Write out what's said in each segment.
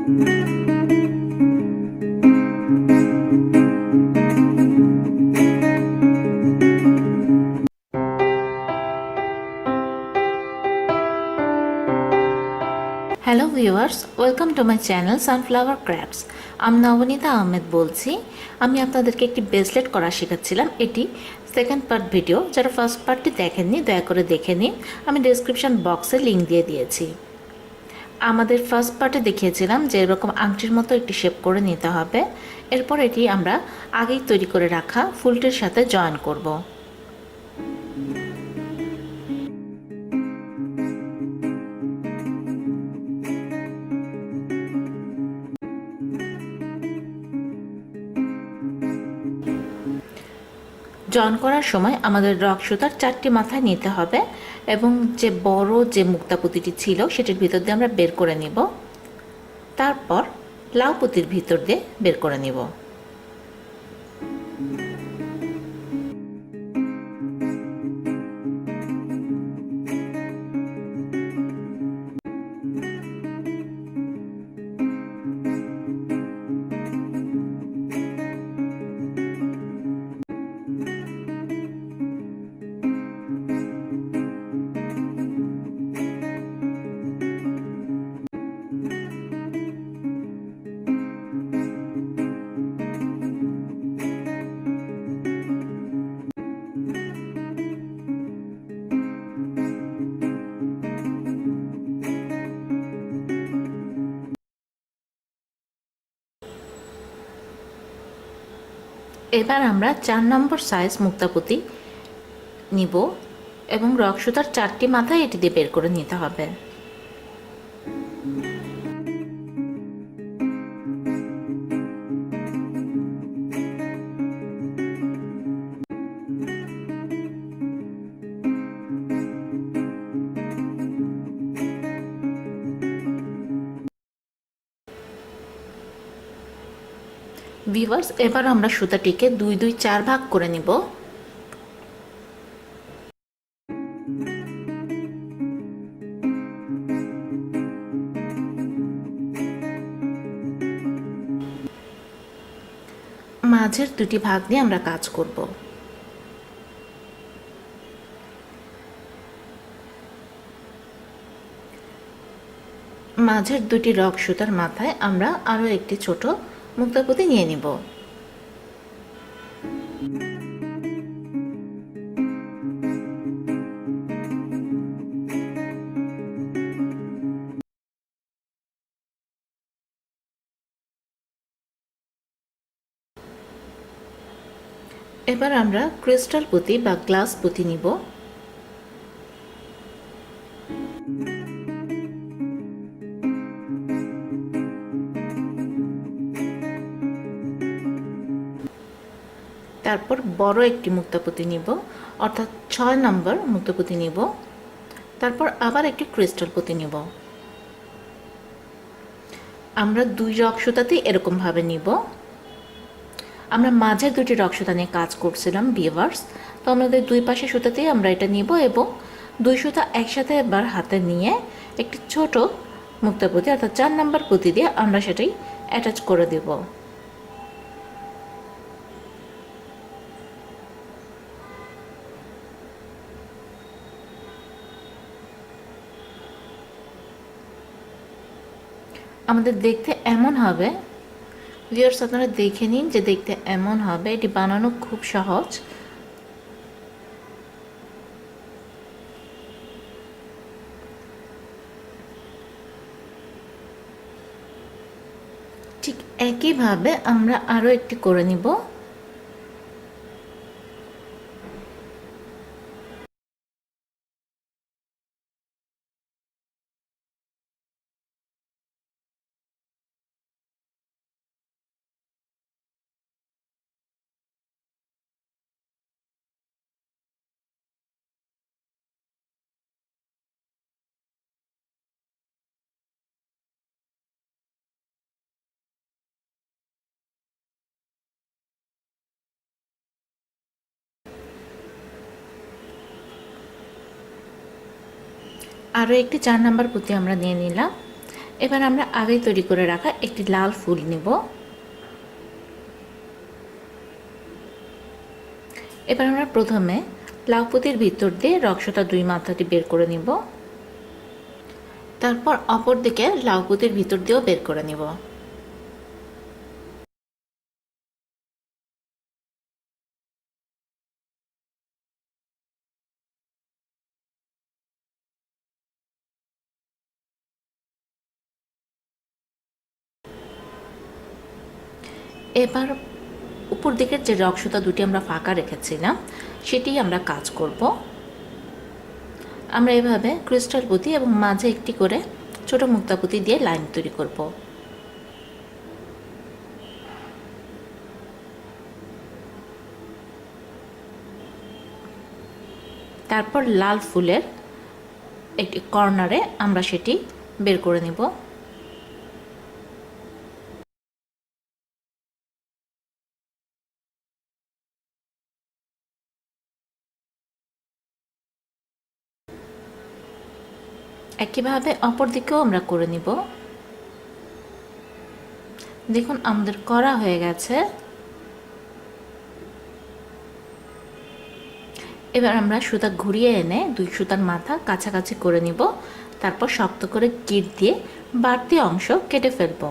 Hello viewers, welcome to my channel sunflower crafts. আমি নবনীতা আহমেদ বলছি। আমি আপনাদেরকে একটি ব্রেসলেট করা শেখাচ্ছিলাম। এটি সেকেন্ড পার্ট ভিডিও। যারা ফার্স্ট পার্টটি দেখেননি দয়া করে দেখে নিন, আমি ডেসক্রিপশন বক্সে লিঙ্ক দিয়ে দিয়েছি। আমাদের ফার্স্ট পার্টে দেখিয়েছিলাম যে এরকম আংটির মতো একটি শেপ করে নিতে হবে। এরপর এটি আমরা আগেই তৈরি করে রাখা ফুলটির সাথে জয়েন করব। জয়েন করার সময় আমাদের রক সুতার 4টি মাথায় নিতে হবে এবং যে বড় যে মুক্তাপুতিটি ছিল সেটির ভিতর দিয়ে আমরা বের করে নিব। তারপর লাউ পুঁতির ভিতর দিয়ে বের করে নিব। এবার আমরা 4 নম্বর সাইজ মুক্তাপুতি নিব এবং রক সুতার 4টি মাথায় এটি দিয়ে বের করে নিতে হবে। ভিউয়ার্স, এবার আমরা সুতাটিকে 2-2-4 ভাগ করে নিব। মাঝের দুটি ভাগ নিয়ে আমরা কাজ করব। মাঝের দুটি রক সুতার মাথায় আমরা আরও একটি ছোট মুক্তাপুতি নিয়ে নিব। এবার আমরা ক্রিস্টাল পুঁতি বা গ্লাস পুঁতি নিব। তারপর বড় একটি মুক্তাপুতি নিব, অর্থাৎ 6 নম্বর মুক্তাপুতি নিব। তারপর আবার একটি ক্রিস্টাল পুঁতি নিব। আমরা 2 রক সুতাতেই এরকমভাবে নিব। আমরা মাঝের দুটি রক সুতা নিয়ে কাজ করছিলাম ভিউয়ার্স, তো আমাদের 2 পাশে সুতাতেই আমরা এটা নিব এবং 2 সুতা একসাথে এবার হাতে নিয়ে একটি ছোট মুক্তাপুতি অর্থাৎ 4 নম্বর পুঁতি দিয়ে আমরা সেটাই অ্যাটাচ করে দেব। আমাদের দেখতে এমন হবে। ভিউয়ার্স, আপনারা দেখে নিন যে দেখতে এমন হবে। এটি বানানো খুব সহজ। ঠিক একইভাবে আমরা আরও একটি করে নিব। আরও একটি 4 নাম্বার পুঁতি আমরা নিয়ে নিলাম এবার আমরা আগেই তৈরি করে রাখা একটি লাল ফুল নেব। এবার আমরা প্রথমে লাউ পুঁতির ভিতর দিয়ে রক্সতা 2 মাথাটি বের করে নিব। তারপর অপর দিকে লাউ পুঁতির ভিতর দিয়েও বের করে নিব। এবার উপর দিকের যে রক্সতা দুটি আমরা ফাঁকা রেখেছিলাম সেটি আমরা কাজ করব। আমরা এভাবে ক্রিস্টাল পুঁতি এবং মাঝে একটি করে ছোট মুক্তা পুঁতি দিয়ে লাইন তৈরি করব। তারপর লাল ফুলের একটি কর্নারে আমরা সেটি বের করে নেব। একইভাবে অপর দিকেও আমরা করে নিব। দেখুন আমাদের করা হয়ে গেছে। এবার আমরা সুতা ঘুরিয়ে এনে 2 সুতার মাথা কাছাকাছি করে নিব। তারপর শক্ত করে গিট দিয়ে বাড়তি অংশ কেটে ফেলব।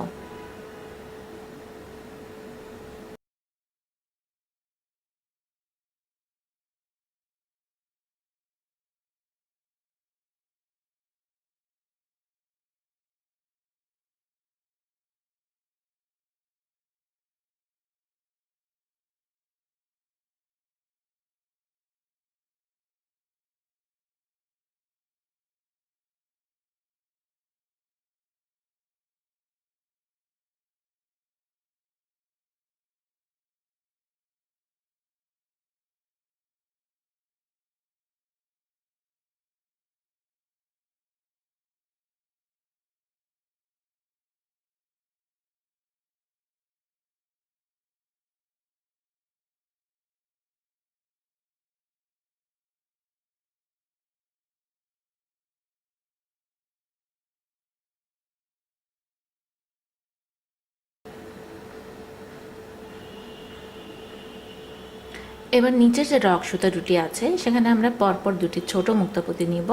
এবার নিচের যে রক সুতা দুটি আছে সেখানে আমরা পরপর দুটি ছোট মুক্তা পুঁতি নিব।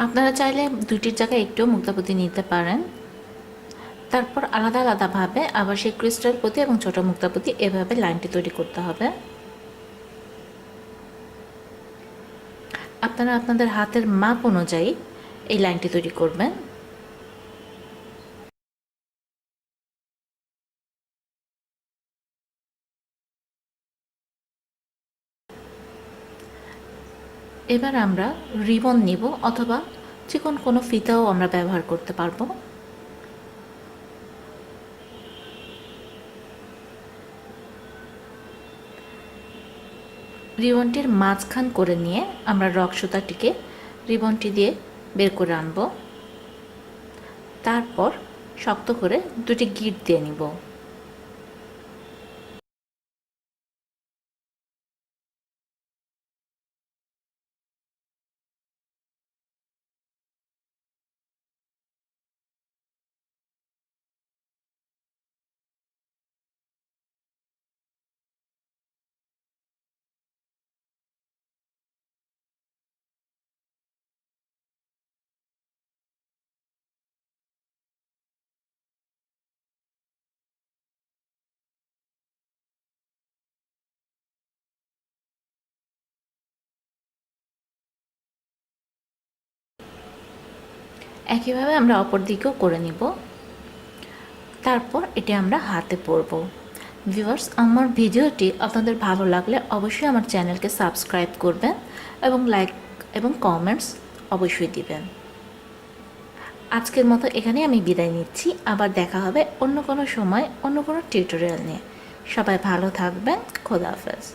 আপনারা চাইলে দুটির জায়গায় একটু মুক্তা পুঁতি নিতে পারেন। তারপর আলাদা আলাদাভাবে আবার সেই ক্রিস্টাল পুঁতি এবং ছোট মুক্তা পুঁতি এভাবে লাইনটি তৈরি করতে হবে। আপনারা আপনাদের হাতের মাপ অনুযায়ী এই লাইনটি তৈরি করবেন। এবার আমরা রিবন নিব অথবা চিকন কোনো ফিতাও আমরা ব্যবহার করতে পারবো। রিবনটির মাঝখান করে নিয়ে আমরা রক সুতাটিকে রিবনটি দিয়ে বের করে আনব। তারপর শক্ত করে দুটি গিট দিয়ে নিব। একইভাবে আমরা অপর দিকেও করে নিব। তারপর এটি আমরা হাতে পরব। ভিউয়ার্স, আমার ভিডিওটি আপনাদের ভালো লাগলে অবশ্যই আমার চ্যানেলকে সাবস্ক্রাইব করবেন এবং লাইক এবং কমেন্টস অবশ্যই দিবেন। আজকের মতো এখানেই আমি বিদায় নিচ্ছি। আবার দেখা হবে অন্য কোনো সময় অন্য কোনো টিউটোরিয়াল নিয়ে। সবাই ভালো থাকবেন। খোদা হাফেজ।